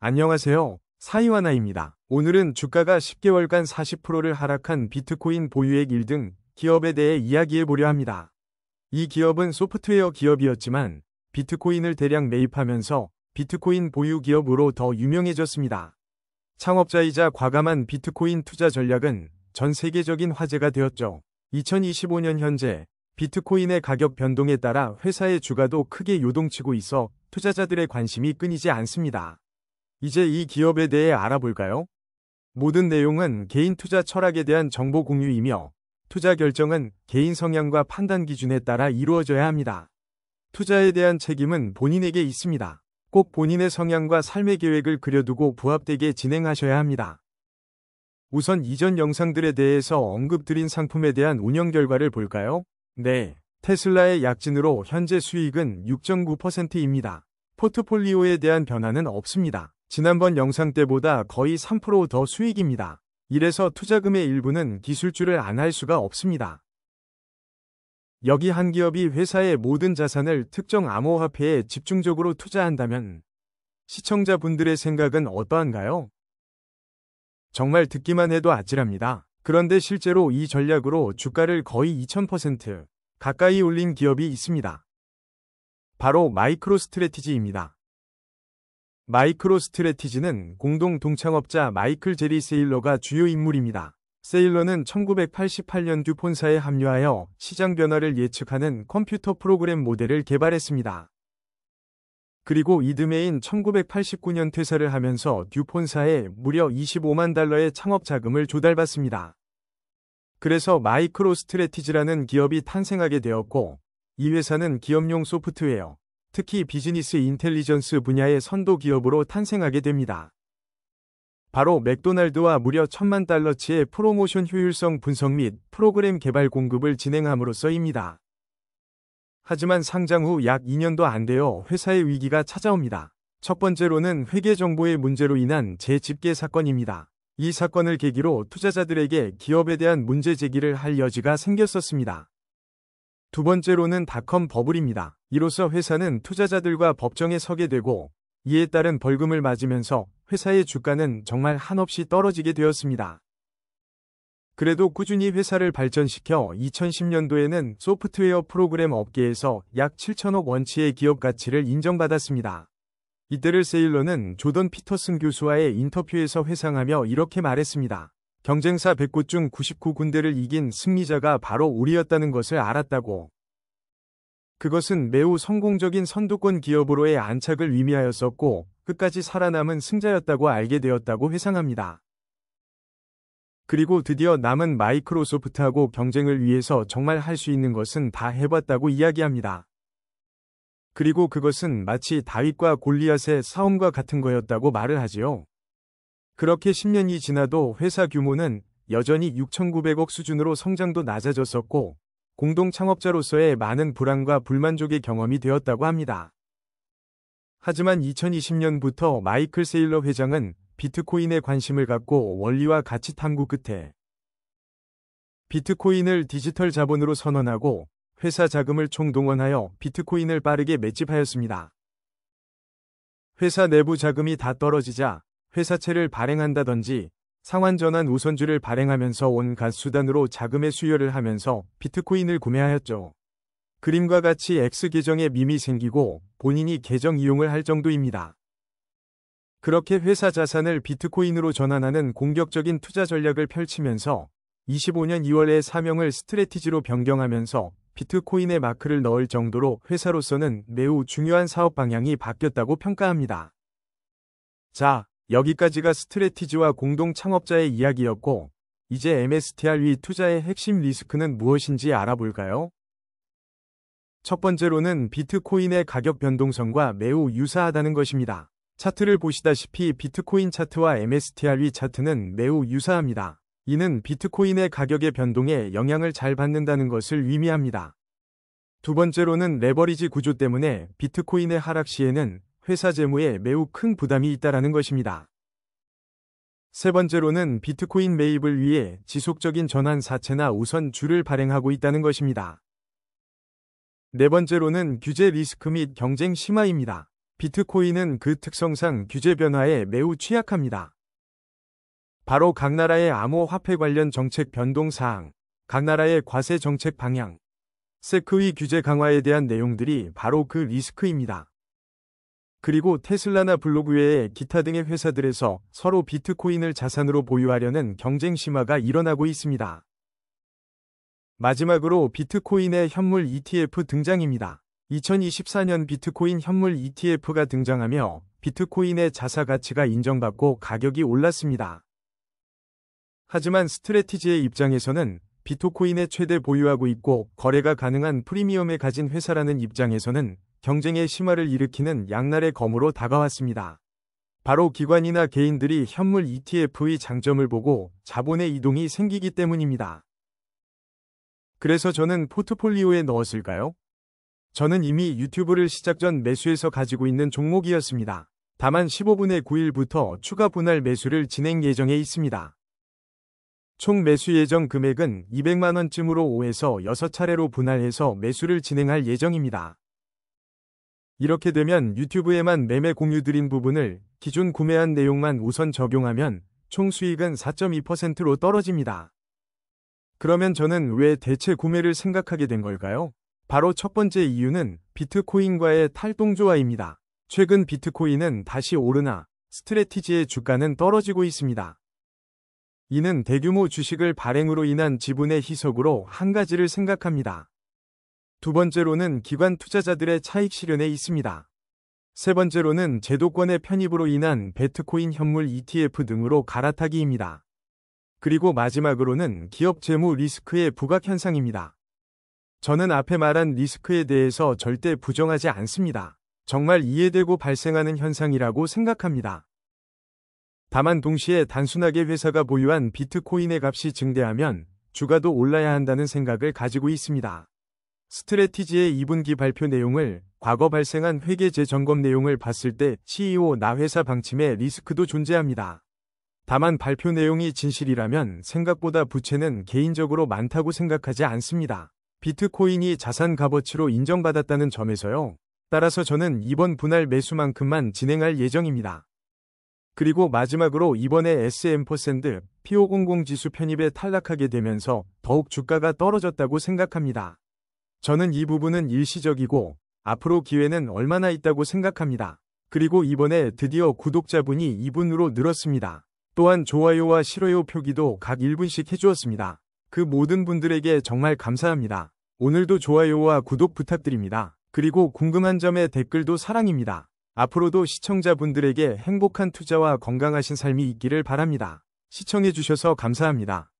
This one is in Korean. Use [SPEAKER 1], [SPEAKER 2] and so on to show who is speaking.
[SPEAKER 1] 안녕하세요. 사이와나입니다. 오늘은 주가가 10개월간 40%를 하락한 비트코인 보유액 1등 기업에 대해 이야기해 보려 합니다. 이 기업은 소프트웨어 기업이었지만 비트코인을 대량 매입하면서 비트코인 보유 기업으로 더 유명해졌습니다. 창업자이자 과감한 비트코인 투자 전략은 전 세계적인 화제가 되었죠. 2025년 현재 비트코인의 가격 변동에 따라 회사의 주가도 크게 요동치고 있어 투자자들의 관심이 끊이지 않습니다. 이제 이 기업에 대해 알아볼까요? 모든 내용은 개인 투자 철학에 대한 정보 공유이며 투자 결정은 개인 성향과 판단 기준에 따라 이루어져야 합니다. 투자에 대한 책임은 본인에게 있습니다. 꼭 본인의 성향과 삶의 계획을 그려두고 부합되게 진행하셔야 합니다. 우선 이전 영상들에 대해서 언급드린 상품에 대한 운영 결과를 볼까요? 네, 테슬라의 약진으로 현재 수익은 6.9%입니다. 포트폴리오에 대한 변화는 없습니다. 지난번 영상 때보다 거의 3% 더 수익입니다. 이래서 투자금의 일부는 기술주를 안 할 수가 없습니다. 여기 한 기업이 회사의 모든 자산을 특정 암호화폐에 집중적으로 투자한다면 시청자분들의 생각은 어떠한가요? 정말 듣기만 해도 아찔합니다. 그런데 실제로 이 전략으로 주가를 거의 2000% 가까이 올린 기업이 있습니다. 바로 마이크로스트래티지입니다. 마이크로스트래티지는 공동 동창업자 마이클 제리 세일러가 주요 인물입니다. 세일러는 1988년 듀폰사에 합류하여 시장 변화를 예측하는 컴퓨터 프로그램 모델을 개발했습니다. 그리고 이듬해인 1989년 퇴사를 하면서 듀폰사에 무려 25만 달러의 창업 자금을 조달받습니다. 그래서 마이크로스트래티지라는 기업이 탄생하게 되었고, 이 회사는 기업용 소프트웨어, 특히 비즈니스 인텔리전스 분야의 선도 기업으로 탄생하게 됩니다. 바로 맥도날드와 무려 1000만 달러치의 프로모션 효율성 분석 및 프로그램 개발 공급을 진행함으로써입니다. 하지만 상장 후 약 2년도 안 되어 회사의 위기가 찾아옵니다. 첫 번째로는 회계 정보의 문제로 인한 재집계 사건입니다. 이 사건을 계기로 투자자들에게 기업에 대한 문제 제기를 할 여지가 생겼었습니다. 두 번째로는 닷컴 버블입니다. 이로써 회사는 투자자들과 법정에 서게 되고 이에 따른 벌금을 맞으면서 회사의 주가는 정말 한없이 떨어지게 되었습니다. 그래도 꾸준히 회사를 발전시켜 2010년도에는 소프트웨어 프로그램 업계에서 약 7천억 원치의 기업 가치를 인정받았습니다. 이때를 세일러는 조던 피터슨 교수와의 인터뷰에서 회상하며 이렇게 말했습니다. 경쟁사 100곳 중 99군데를 이긴 승리자가 바로 우리였다는 것을 알았다고. 그것은 매우 성공적인 선두권 기업으로의 안착을 의미하였었고 끝까지 살아남은 승자였다고 알게 되었다고 회상합니다. 그리고 드디어 남은 마이크로소프트하고 경쟁을 위해서 정말 할 수 있는 것은 다 해봤다고 이야기합니다. 그리고 그것은 마치 다윗과 골리앗의 싸움과 같은 거였다고 말을 하지요. 그렇게 10년이 지나도 회사 규모는 여전히 6,900억 수준으로 성장도 낮아졌었고 공동 창업자로서의 많은 불안과 불만족의 경험이 되었다고 합니다. 하지만 2020년부터 마이클 세일러 회장은 비트코인에 관심을 갖고 원리와 가치 탐구 끝에 비트코인을 디지털 자본으로 선언하고 회사 자금을 총동원하여 비트코인을 빠르게 매집하였습니다. 회사 내부 자금이 다 떨어지자 회사채를 발행한다든지 상환전환 우선주를 발행하면서 온갖 수단으로 자금의 수요를 하면서 비트코인을 구매하였죠. 그림과 같이 X 계정에 밈이 생기고 본인이 계정 이용을 할 정도입니다. 그렇게 회사 자산을 비트코인으로 전환하는 공격적인 투자 전략을 펼치면서 25년 2월에 사명을 스트래티지로 변경하면서 비트코인에 마크를 넣을 정도로 회사로서는 매우 중요한 사업 방향이 바뀌었다고 평가합니다. 자, 여기까지가 스트래티지와 공동 창업자의 이야기였고, 이제 MSTR 투자의 핵심 리스크는 무엇인지 알아볼까요? 첫 번째로는 비트코인의 가격 변동성과 매우 유사하다는 것입니다. 차트를 보시다시피 비트코인 차트와 MSTR 차트는 매우 유사합니다. 이는 비트코인의 가격의 변동에 영향을 잘 받는다는 것을 의미합니다. 두 번째로는 레버리지 구조 때문에 비트코인의 하락 시에는 회사 재무에 매우 큰 부담이 있다는 것입니다. 세 번째로는 비트코인 매입을 위해 지속적인 전환 사채나 우선주를 발행하고 있다는 것입니다. 네 번째로는 규제 리스크 및 경쟁 심화입니다. 비트코인은 그 특성상 규제 변화에 매우 취약합니다. 바로 각 나라의 암호화폐 관련 정책 변동 사항, 각 나라의 과세 정책 방향, 세크의 규제 강화에 대한 내용들이 바로 그 리스크입니다. 그리고 테슬라나 블록 외의 기타 등의 회사들에서 서로 비트코인을 자산으로 보유하려는 경쟁 심화가 일어나고 있습니다. 마지막으로 비트코인의 현물 ETF 등장입니다. 2024년 비트코인 현물 ETF가 등장하며 비트코인의 자사 가치가 인정받고 가격이 올랐습니다. 하지만 스트래티지의 입장에서는 비트코인의 최대 보유하고 있고 거래가 가능한 프리미엄에 가진 회사라는 입장에서는 경쟁의 심화를 일으키는 양날의 검으로 다가왔습니다. 바로 기관이나 개인들이 현물 ETF의 장점을 보고 자본의 이동이 생기기 때문입니다. 그래서 저는 포트폴리오에 넣었을까요? 저는 이미 유튜브를 시작 전 매수해서 가지고 있는 종목이었습니다. 다만 15분의 9일부터 추가 분할 매수를 진행 예정에 있습니다. 총 매수 예정 금액은 200만원쯤으로 5에서 6차례로 분할해서 매수를 진행할 예정입니다. 이렇게 되면 유튜브에만 매매 공유 드린 부분을 기존 구매한 내용만 우선 적용하면 총 수익은 4.2%로 떨어집니다. 그러면 저는 왜 대체 구매를 생각하게 된 걸까요? 바로 첫 번째 이유는 비트코인과의 탈동조화입니다. 최근 비트코인은 다시 오르나 스트래티지의 주가는 떨어지고 있습니다. 이는 대규모 주식을 발행으로 인한 지분의 희석으로 한 가지를 생각합니다. 두 번째로는 기관 투자자들의 차익 실현에 있습니다. 세 번째로는 제도권의 편입으로 인한 비트코인 현물 ETF 등으로 갈아타기입니다. 그리고 마지막으로는 기업 재무 리스크의 부각 현상입니다. 저는 앞에 말한 리스크에 대해서 절대 부정하지 않습니다. 정말 이해되고 발생하는 현상이라고 생각합니다. 다만 동시에 단순하게 회사가 보유한 비트코인의 값이 증대하면 주가도 올라야 한다는 생각을 가지고 있습니다. 스트래티지의 2분기 발표 내용을 과거 발생한 회계 재점검 내용을 봤을 때 CEO 나 회사 방침에 리스크도 존재합니다. 다만 발표 내용이 진실이라면 생각보다 부채는 개인적으로 많다고 생각하지 않습니다. 비트코인이 자산 값어치로 인정받았다는 점에서요. 따라서 저는 이번 분할 매수만큼만 진행할 예정입니다. 그리고 마지막으로 이번에 S&P P500 지수 편입에 탈락하게 되면서 더욱 주가가 떨어졌다고 생각합니다. 저는 이 부분은 일시적이고 앞으로 기회는 얼마나 있다고 생각합니다. 그리고 이번에 드디어 구독자분이 2분으로 늘었습니다. 또한 좋아요와 싫어요 표기도 각 1분씩 해주었습니다. 그 모든 분들에게 정말 감사합니다. 오늘도 좋아요와 구독 부탁드립니다. 그리고 궁금한 점에 댓글도 사랑입니다. 앞으로도 시청자분들에게 행복한 투자와 건강하신 삶이 있기를 바랍니다. 시청해주셔서 감사합니다.